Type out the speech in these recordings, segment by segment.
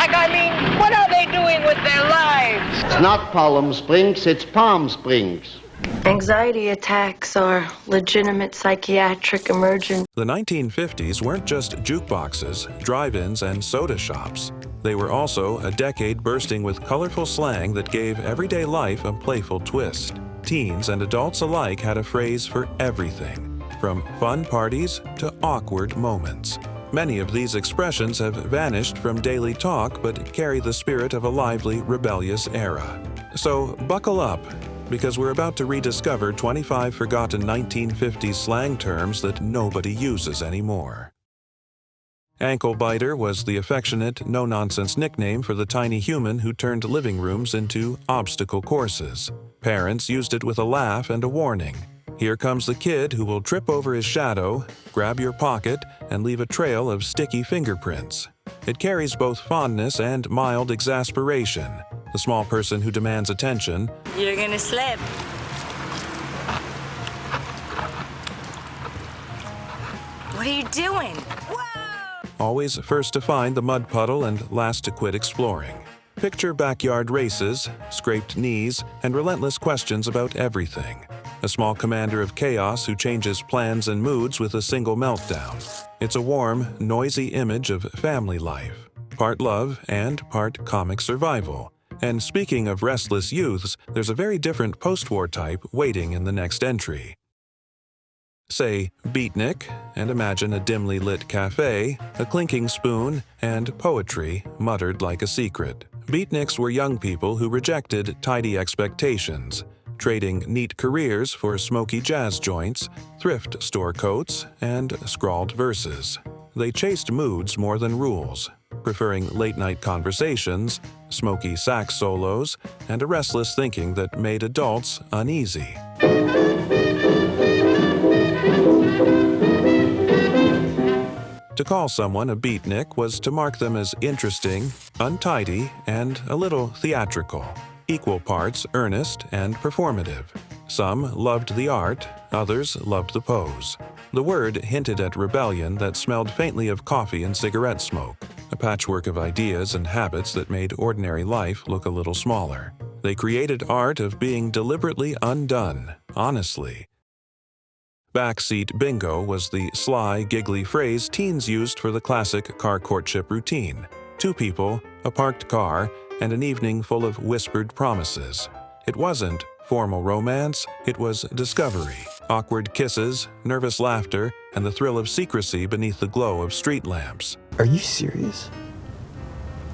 What are they doing with their lives? It's not Palm Springs, it's Palm Springs. Anxiety attacks are legitimate psychiatric emergency. The 1950s weren't just jukeboxes, drive-ins, and soda shops. They were also a decade bursting with colorful slang that gave everyday life a playful twist. Teens and adults alike had a phrase for everything, from fun parties to awkward moments. Many of these expressions have vanished from daily talk but carry the spirit of a lively, rebellious era. So buckle up, because we're about to rediscover 25 forgotten 1950s slang terms that nobody uses anymore. Ankle biter was the affectionate, no-nonsense nickname for the tiny human who turned living rooms into obstacle courses. Parents used it with a laugh and a warning. Here comes the kid who will trip over his shadow, grab your pocket, and leave a trail of sticky fingerprints. It carries both fondness and mild exasperation. The small person who demands attention. You're gonna slip. What are you doing? Whoa! Always first to find the mud puddle and last to quit exploring. Picture backyard races, scraped knees, and relentless questions about everything. A small commander of chaos who changes plans and moods with a single meltdown. It's a warm, noisy image of family life, part love and part comic survival. And speaking of restless youths, there's a very different post-war type waiting in the next entry. Say beatnik, and imagine a dimly lit cafe, a clinking spoon, and poetry muttered like a secret. Beatniks were young people who rejected tidy expectations, trading neat careers for smoky jazz joints, thrift store coats, and scrawled verses. They chased moods more than rules, preferring late-night conversations, smoky sax solos, and a restless thinking that made adults uneasy. To call someone a beatnik was to mark them as interesting, untidy, and a little theatrical, equal parts earnest and performative. Some loved the art, others loved the pose. The word hinted at rebellion that smelled faintly of coffee and cigarette smoke, a patchwork of ideas and habits that made ordinary life look a little smaller. They created art of being deliberately undone, honestly. Backseat bingo was the sly, giggly phrase teens used for the classic car courtship routine. Two people, a parked car, and an evening full of whispered promises. It wasn't formal romance, it was discovery. Awkward kisses, nervous laughter, and the thrill of secrecy beneath the glow of street lamps. Are you serious?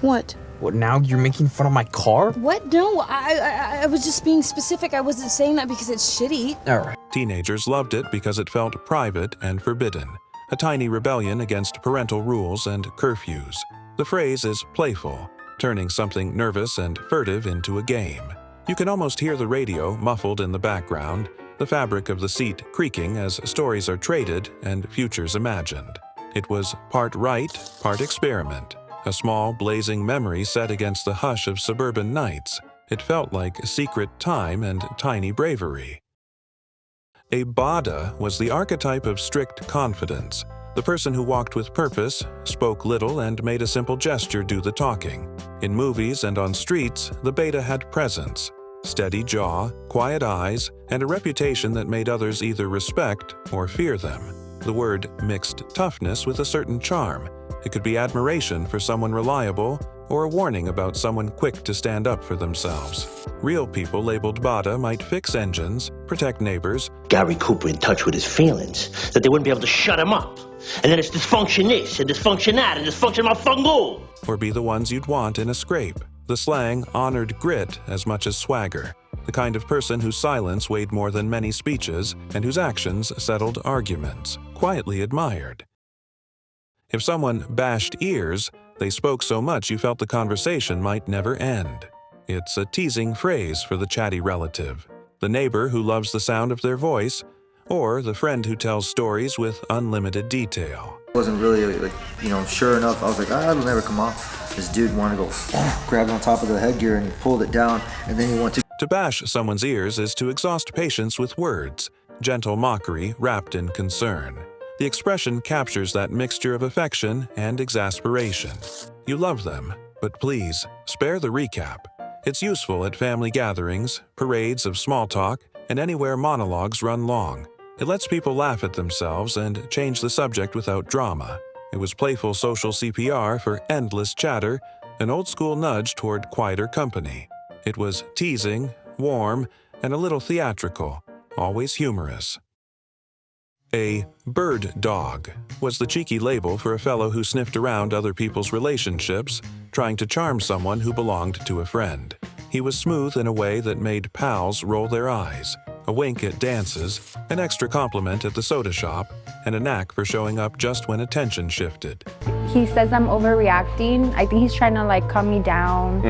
What? What, now you're making fun of my car? What? No, I was just being specific. I wasn't saying that because it's shitty. All right. Teenagers loved it because it felt private and forbidden, a tiny rebellion against parental rules and curfews. The phrase is playful, turning something nervous and furtive into a game. You can almost hear the radio muffled in the background, the fabric of the seat creaking as stories are traded and futures imagined. It was part right, part experiment. A small, blazing memory set against the hush of suburban nights. It felt like secret time and tiny bravery. A bada was the archetype of strict confidence, the person who walked with purpose, spoke little, and made a simple gesture do the talking. In movies and on streets, the beta had presence, steady jaw, quiet eyes, and a reputation that made others either respect or fear them. The word mixed toughness with a certain charm. It could be admiration for someone reliable or a warning about someone quick to stand up for themselves. Real people labeled bada might fix engines, protect neighbors, Gary Cooper in touch with his feelings, that they wouldn't be able to shut him up. And then it's dysfunction this, and dysfunction that, and dysfunction my fungal. or be the ones you'd want in a scrape. The slang honored grit as much as swagger, the kind of person whose silence weighed more than many speeches and whose actions settled arguments, quietly admired. If someone bashed ears, they spoke so much you felt the conversation might never end. It's a teasing phrase for the chatty relative, the neighbor who loves the sound of their voice, or the friend who tells stories with unlimited detail. Wasn't really, sure enough. I was like, it'll never come off. This dude wanted to go, grabbed on top of the headgear and he pulled it down, and then he went to... To bash someone's ears is to exhaust patience with words, gentle mockery wrapped in concern. The expression captures that mixture of affection and exasperation. You love them, But please, spare the recap. It's useful at family gatherings, parades of small talk, and anywhere monologues run long. It lets people laugh at themselves and change the subject without drama. It was playful social CPR for endless chatter, an old-school nudge toward quieter company. It was teasing, warm, and a little theatrical, always humorous. A bird dog was the cheeky label for a fellow who sniffed around other people's relationships, trying to charm someone who belonged to a friend. He was smooth in a way that made pals roll their eyes, a wink at dances, an extra compliment at the soda shop, and a knack for showing up just when attention shifted. He says I'm overreacting. I think he's trying to calm me down.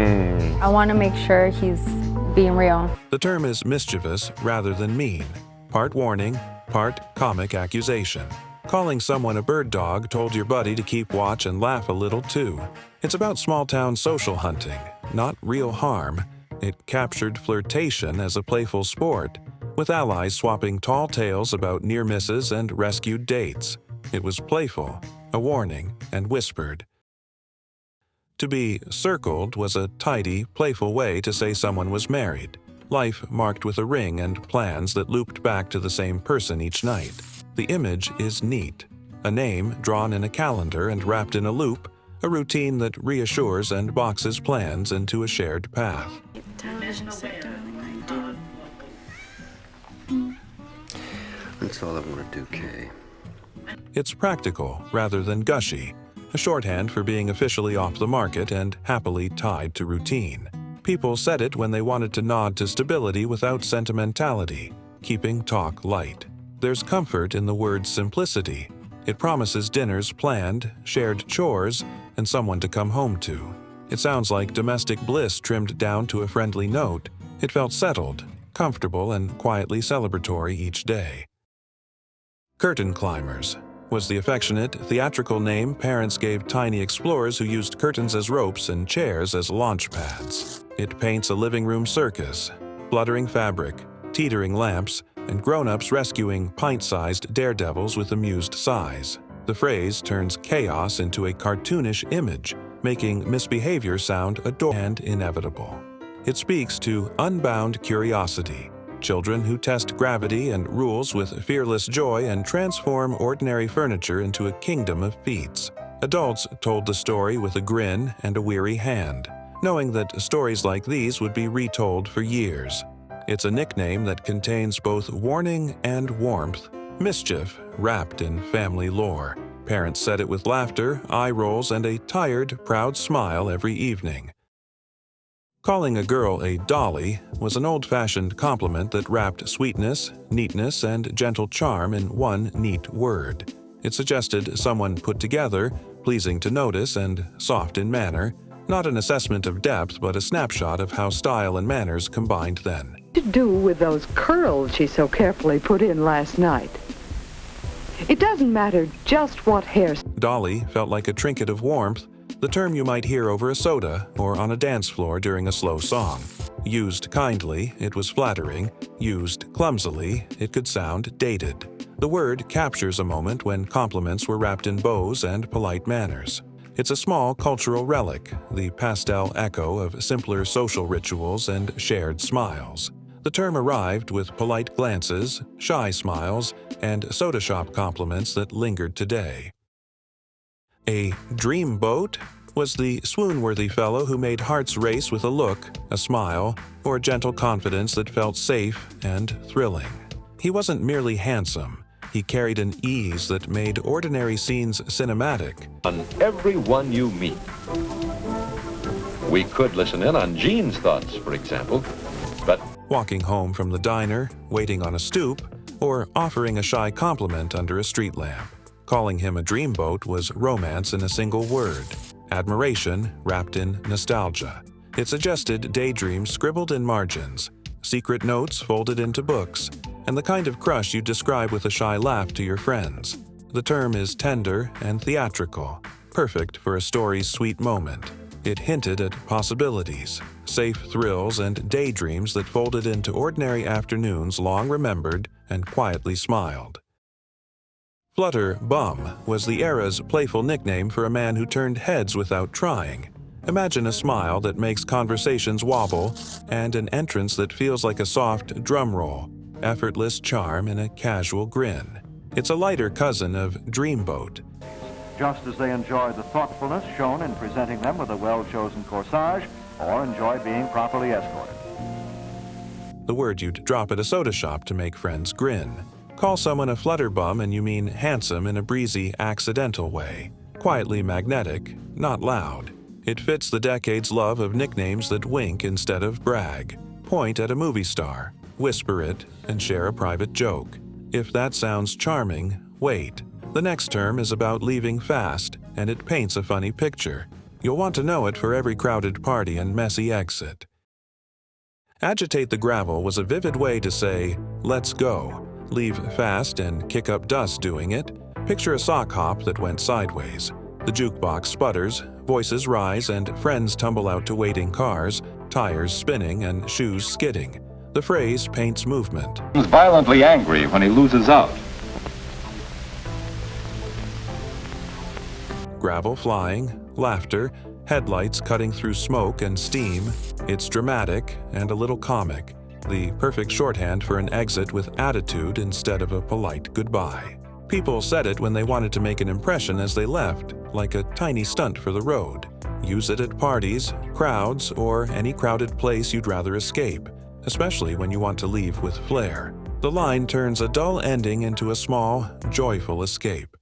I want to make sure he's being real. The term is mischievous rather than mean, part warning, part comic accusation. Calling someone a bird dog told your buddy to keep watch and laugh a little too. It's about small-town social hunting, not real harm. It captured flirtation as a playful sport, with allies swapping tall tales about near misses and rescued dates. It was playful, a warning, and whispered. To be circled was a tidy, playful way to say someone was married. Life marked with a ring and plans that looped back to the same person each night. The image is neat. A name drawn in a calendar and wrapped in a loop, a routine that reassures and boxes plans into a shared path. Television set, darling, I do. That's all I want to do, Kay. It's practical rather than gushy, a shorthand for being officially off the market and happily tied to routine. People said it when they wanted to nod to stability without sentimentality, keeping talk light. There's comfort in the word simplicity. It promises dinners planned, shared chores, and someone to come home to. It sounds like domestic bliss trimmed down to a friendly note. It felt settled, comfortable, and quietly celebratory each day. Curtain climbers was the affectionate, theatrical name parents gave tiny explorers who used curtains as ropes and chairs as launch pads. It paints a living room circus, fluttering fabric, teetering lamps, and grown-ups rescuing pint-sized daredevils with amused sighs. The phrase turns chaos into a cartoonish image, making misbehavior sound adorable and inevitable. It speaks to unbound curiosity, children who test gravity and rules with fearless joy and transform ordinary furniture into a kingdom of feats. Adults told the story with a grin and a weary hand, knowing that stories like these would be retold for years. It's a nickname that contains both warning and warmth, mischief wrapped in family lore. Parents said it with laughter, eye rolls, and a tired, proud smile every evening. Calling a girl a dolly was an old-fashioned compliment that wrapped sweetness, neatness, and gentle charm in one neat word. It suggested someone put together, pleasing to notice, and soft in manner, not an assessment of depth but a snapshot of how style and manners combined then. To do with those curls she so carefully put in last night. It doesn't matter just what hair. Dolly felt like a trinket of warmth, the term you might hear over a soda or on a dance floor during a slow song. Used kindly, it was flattering. Used clumsily, it could sound dated. The word captures a moment when compliments were wrapped in bows and polite manners. It's a small cultural relic, the pastel echo of simpler social rituals and shared smiles. The term arrived with polite glances, shy smiles, and soda shop compliments that lingered today. A dreamboat was the swoon-worthy fellow who made hearts race with a look, a smile, or a gentle confidence that felt safe and thrilling. He wasn't merely handsome. He carried an ease that made ordinary scenes cinematic. On everyone you meet. We could listen in on Gene's thoughts, for example, but walking home from the diner, waiting on a stoop, or offering a shy compliment under a street lamp. Calling him a dreamboat was romance in a single word, admiration wrapped in nostalgia. It suggested daydreams scribbled in margins, secret notes folded into books, and the kind of crush you describe with a shy laugh to your friends. The term is tender and theatrical, perfect for a story's sweet moment. It hinted at possibilities, safe thrills, and daydreams that folded into ordinary afternoons long remembered and quietly smiled. Flutter Bum was the era's playful nickname for a man who turned heads without trying. Imagine a smile that makes conversations wobble and an entrance that feels like a soft drum roll, effortless charm in a casual grin. It's a lighter cousin of Dreamboat. Just as they enjoy the thoughtfulness shown in presenting them with a well-chosen corsage or enjoy being properly escorted. The word you'd drop at a soda shop to make friends grin. Call someone a flutterbum and you mean handsome in a breezy, accidental way. Quietly magnetic, not loud. It fits the decade's love of nicknames that wink instead of brag. Point at a movie star, whisper it, and share a private joke. If that sounds charming, wait. The next term is about leaving fast, and it paints a funny picture. You'll want to know it for every crowded party and messy exit. Agitate the gravel was a vivid way to say, let's go. Leave fast and kick up dust doing it. Picture a sock hop that went sideways. The jukebox sputters, voices rise, and friends tumble out to waiting cars, tires spinning and shoes skidding. The phrase paints movement. He's violently angry when he loses out. Gravel flying, laughter, headlights cutting through smoke and steam. It's dramatic and a little comic. The perfect shorthand for an exit with attitude instead of a polite goodbye. People said it when they wanted to make an impression as they left, like a tiny stunt for the road. Use it at parties, crowds, or any crowded place you'd rather escape, especially when you want to leave with flair. The line turns a dull ending into a small, joyful escape.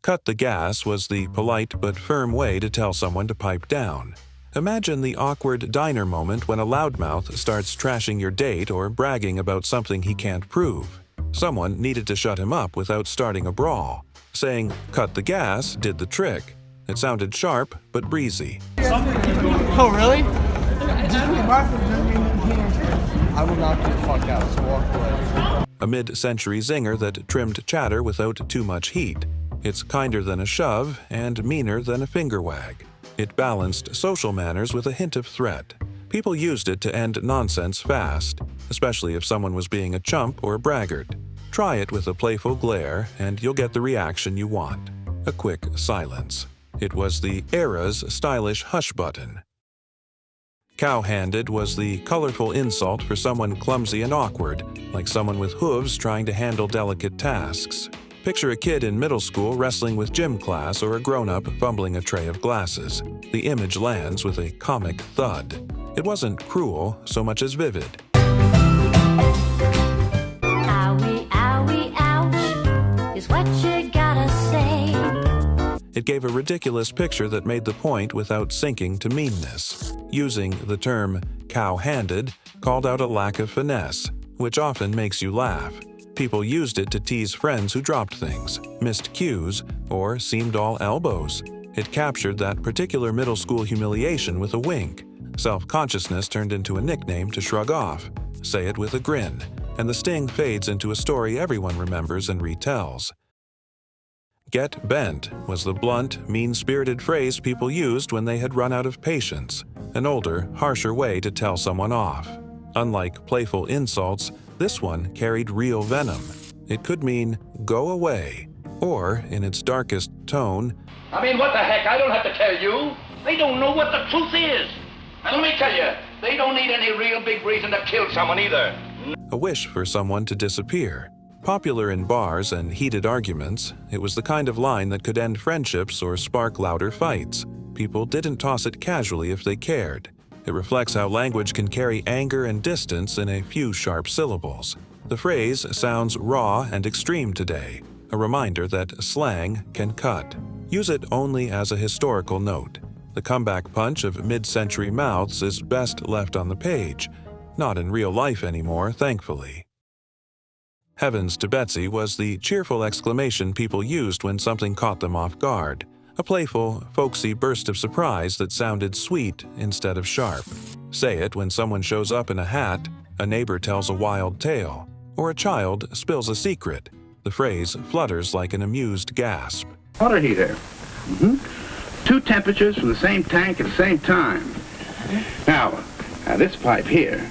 Cut the gas was the polite but firm way to tell someone to pipe down. Imagine the awkward diner moment when a loudmouth starts trashing your date or bragging about something he can't prove. Someone needed to shut him up without starting a brawl. Saying, "cut the gas," did the trick. It sounded sharp but breezy. Oh, really? I will knock you the fuck out, so walk away. A mid-century zinger that trimmed chatter without too much heat. It's kinder than a shove and meaner than a finger wag. It balanced social manners with a hint of threat. People used it to end nonsense fast, especially if someone was being a chump or a braggart. Try it with a playful glare and you'll get the reaction you want. A quick silence. It was the era's stylish hush button. Cow-handed was the colorful insult for someone clumsy and awkward, like someone with hooves trying to handle delicate tasks. Picture a kid in middle school wrestling with gym class or a grown-up fumbling a tray of glasses. The image lands with a comic thud. It wasn't cruel so much as vivid. Owie, owie, ouch, is what you gotta say. It gave a ridiculous picture that made the point without sinking to meanness. Using the term cow-handed called out a lack of finesse, which often makes you laugh. People used it to tease friends who dropped things, missed cues, or seemed all elbows. It captured that particular middle school humiliation with a wink. Self-consciousness turned into a nickname to shrug off. Say it with a grin, and the sting fades into a story everyone remembers and retells. Get bent was the blunt, mean-spirited phrase people used when they had run out of patience, an older, harsher way to tell someone off. Unlike playful insults, this one carried real venom. It could mean, go away, or, in its darkest tone, I mean, what the heck? I don't have to tell you. They don't know what the truth is. And let me tell you, they don't need any real big reason to kill someone either. a wish for someone to disappear. Popular in bars and heated arguments, it was the kind of line that could end friendships or spark louder fights. People didn't toss it casually if they cared. It reflects how language can carry anger and distance in a few sharp syllables. The phrase sounds raw and extreme today, a reminder that slang can cut. Use it only as a historical note. The comeback punch of mid-century mouths is best left on the page, not in real life anymore, thankfully. Heavens to Betsy was the cheerful exclamation people used when something caught them off guard, a playful, folksy burst of surprise that sounded sweet instead of sharp. Say it when someone shows up in a hat, a neighbor tells a wild tale, or a child spills a secret. The phrase flutters like an amused gasp. Water heater. Two temperatures from the same tank at the same time. Now this pipe here,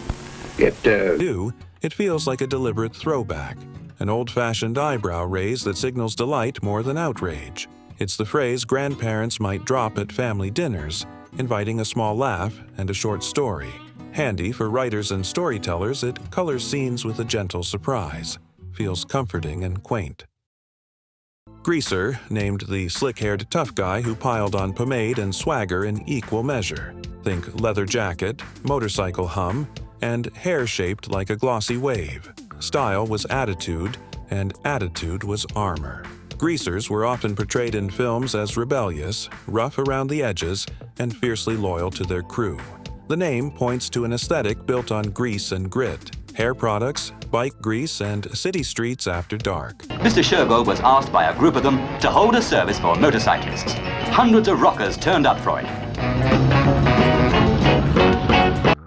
it feels like a deliberate throwback, an old-fashioned eyebrow raise that signals delight more than outrage. It's the phrase grandparents might drop at family dinners, inviting a small laugh and a short story. Handy for writers and storytellers, it colors scenes with a gentle surprise. Feels comforting and quaint. Greaser, named the slick-haired tough guy who piled on pomade and swagger in equal measure. Think leather jacket, motorcycle hum, and hair shaped like a glossy wave. Style was attitude, and attitude was armor. Greasers were often portrayed in films as rebellious, rough around the edges, and fiercely loyal to their crew. The name points to an aesthetic built on grease and grit, hair products, bike grease, and city streets after dark. Mr. Shergold was asked by a group of them to hold a service for motorcyclists. Hundreds of rockers turned up for it.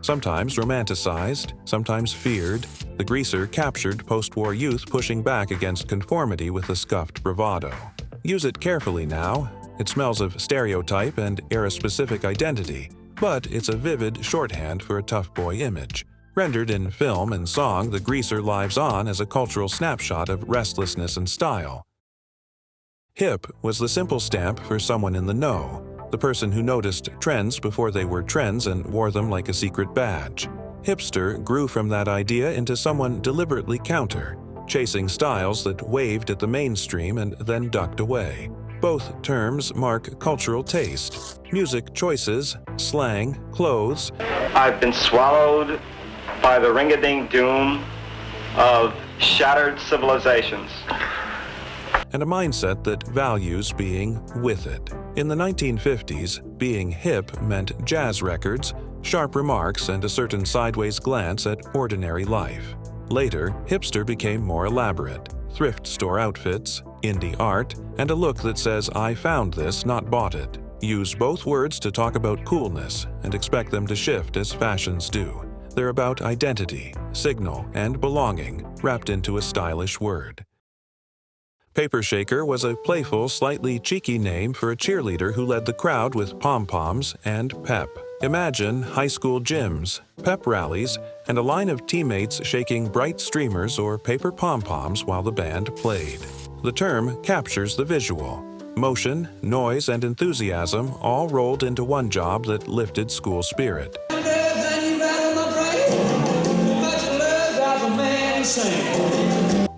Sometimes romanticized, sometimes feared, the Greaser captured post-war youth pushing back against conformity with a scuffed bravado. Use it carefully now. It smells of stereotype and era-specific identity, but it's a vivid shorthand for a tough boy image. Rendered in film and song, the Greaser lives on as a cultural snapshot of restlessness and style. Hip was the simple stamp for someone in the know, the person who noticed trends before they were trends and wore them like a secret badge. Hipster grew from that idea into someone deliberately counter, chasing styles that waved at the mainstream and then ducked away. Both terms mark cultural taste, music choices, slang, clothes. I've been swallowed by the ring-a-ding doom of shattered civilizations. And a mindset that values being with it. In the 1950s, being hip meant jazz records, sharp remarks, and a certain sideways glance at ordinary life. Later, hipster became more elaborate. Thrift store outfits, indie art, and a look that says, "I found this, not bought it." Use both words to talk about coolness and expect them to shift as fashions do. They're about identity, signal, and belonging, wrapped into a stylish word. Paper Shaker was a playful, slightly cheeky name for a cheerleader who led the crowd with pom-poms and pep. Imagine high school gyms, pep rallies, and a line of teammates shaking bright streamers or paper pom-poms while the band played. The term captures the visual. Motion, noise, and enthusiasm all rolled into one job that lifted school spirit.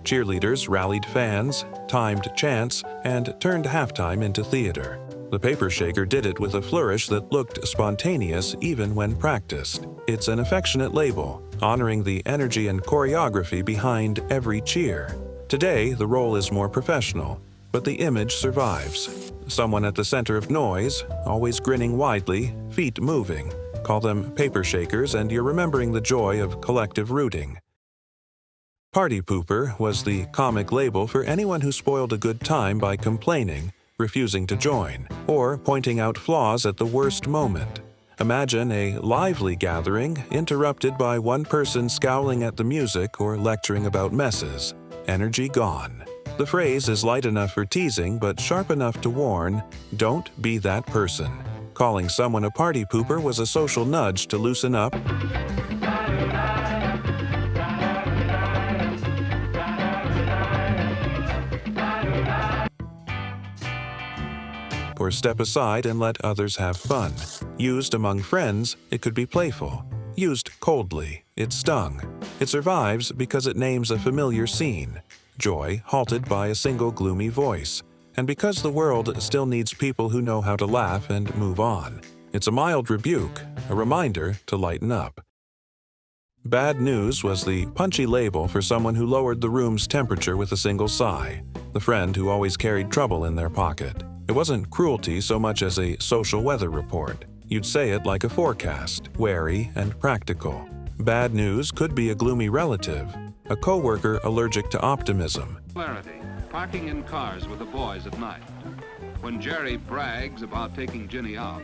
Cheerleaders rallied fans, timed chants, and turned halftime into theater. The Paper Shaker did it with a flourish that looked spontaneous even when practiced. It's an affectionate label, honoring the energy and choreography behind every cheer. Today, the role is more professional, but the image survives. Someone at the center of noise, always grinning widely, feet moving. Call them Paper Shakers and you're remembering the joy of collective rooting. Party Pooper was the comic label for anyone who spoiled a good time by complaining, refusing to join, or pointing out flaws at the worst moment. Imagine a lively gathering interrupted by one person scowling at the music or lecturing about messes. Energy gone. The phrase is light enough for teasing but sharp enough to warn, don't be that person. Calling someone a party pooper was a social nudge to loosen up or step aside and let others have fun. Used among friends, it could be playful. Used coldly, it stung. It survives because it names a familiar scene. Joy halted by a single gloomy voice. And because the world still needs people who know how to laugh and move on. It's a mild rebuke, a reminder to lighten up. Bad news was the punchy label for someone who lowered the room's temperature with a single sigh. The friend who always carried trouble in their pocket. It wasn't cruelty so much as a social weather report. You'd say it like a forecast, wary and practical. Bad news could be a gloomy relative, a coworker allergic to optimism. Clarity, parking in cars with the boys at night. When Jerry brags about taking Ginny out,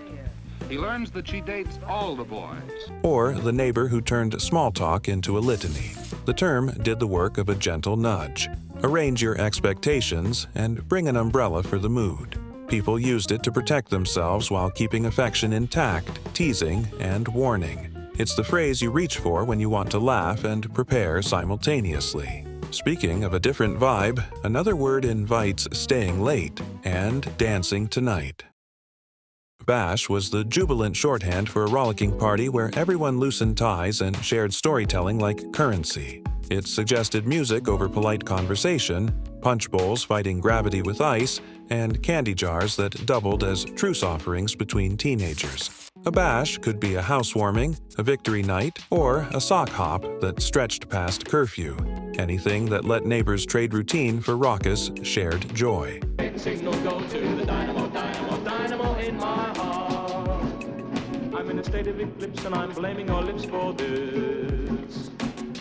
he learns that she dates all the boys. Or the neighbor who turned small talk into a litany. The term did the work of a gentle nudge. Arrange your expectations and bring an umbrella for the mood. People used it to protect themselves while keeping affection intact, teasing, and warning. It's the phrase you reach for when you want to laugh and prepare simultaneously. Speaking of a different vibe, another word invites staying late and dancing tonight. Bash was the jubilant shorthand for a rollicking party where everyone loosened ties and shared storytelling like currency. It suggested music over polite conversation, punch bowls fighting gravity with ice, and candy jars that doubled as truce offerings between teenagers. A bash could be a housewarming, a victory night, or a sock hop that stretched past curfew. Anything that let neighbors trade routine for raucous, shared joy. Signal go to the dynamo, dynamo, dynamo in my heart. I'm in a state of eclipse and I'm blaming your lips for this.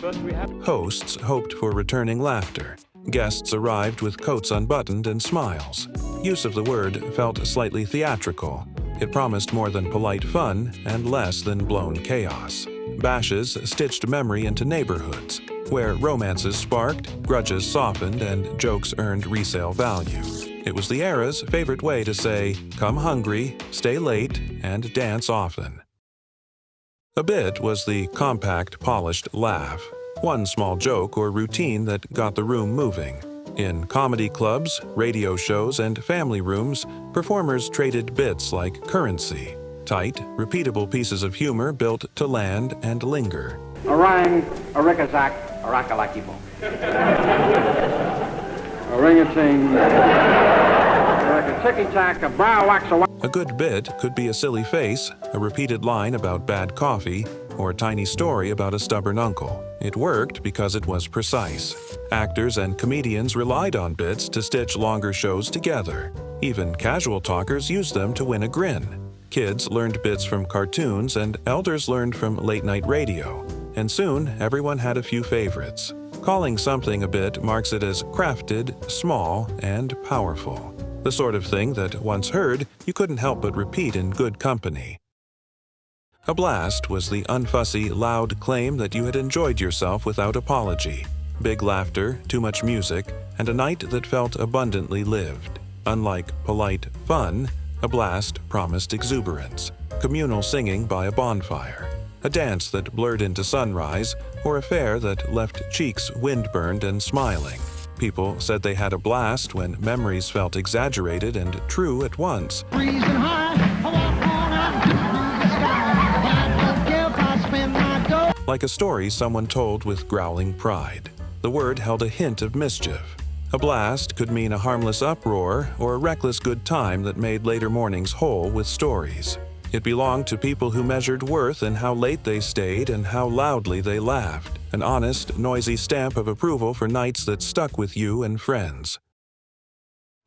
But we have... Hosts hoped for returning laughter. Guests arrived with coats unbuttoned and smiles. Use of the word felt slightly theatrical. It promised more than polite fun and less than blown chaos. Bashes stitched memory into neighborhoods, where romances sparked, grudges softened, and jokes earned resale value. It was the era's favorite way to say, come hungry, stay late, and dance often. A bit was the compact, polished laugh, one small joke or routine that got the room moving. In comedy clubs, radio shows, and family rooms, performers traded bits like currency, tight, repeatable pieces of humor built to land and linger. Orang, a rickazak, a rakalakibo. A ring-a-ting, a ticky-tack, a brow wax a... A good bit could be a silly face, a repeated line about bad coffee, or a tiny story about a stubborn uncle. It worked because it was precise. Actors and comedians relied on bits to stitch longer shows together. Even casual talkers used them to win a grin. Kids learned bits from cartoons, and elders learned from late-night radio. And soon, everyone had a few favorites. Calling something a bit marks it as crafted, small, and powerful. The sort of thing that, once heard, you couldn't help but repeat in good company. A blast was the unfussy, loud claim that you had enjoyed yourself without apology. Big laughter, too much music, and a night that felt abundantly lived. Unlike polite fun, a blast promised exuberance, communal singing by a bonfire, a dance that blurred into sunrise, or a fare that left cheeks wind-burned and smiling. People said they had a blast when memories felt exaggerated and true at once. Like a story someone told with growling pride. The word held a hint of mischief. A blast could mean a harmless uproar or a reckless good time that made later mornings whole with stories. It belonged to people who measured worth in how late they stayed and how loudly they laughed. An honest, noisy stamp of approval for nights that stuck with you and friends.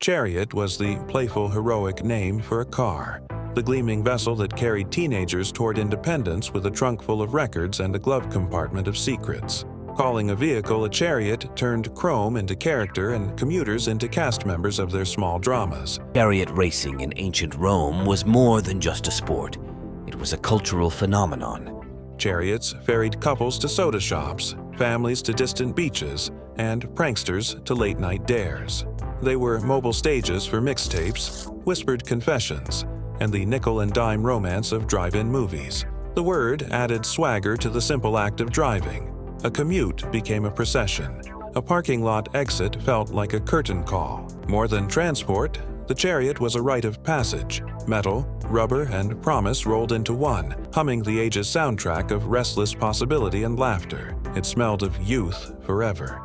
Chariot was the playful, heroic name for a car. The gleaming vessel that carried teenagers toward independence with a trunk full of records and a glove compartment of secrets. Calling a vehicle a chariot turned chrome into character and commuters into cast members of their small dramas. Chariot racing in ancient Rome was more than just a sport. It was a cultural phenomenon. Chariots ferried couples to soda shops, families to distant beaches, and pranksters to late-night dares. They were mobile stages for mixtapes, whispered confessions, and the nickel-and-dime romance of drive-in movies. The word added swagger to the simple act of driving. A commute became a procession. A parking lot exit felt like a curtain call. More than transport, the chariot was a rite of passage. Metal, rubber, and promise rolled into one, humming the age's soundtrack of restless possibility and laughter. It smelled of youth forever.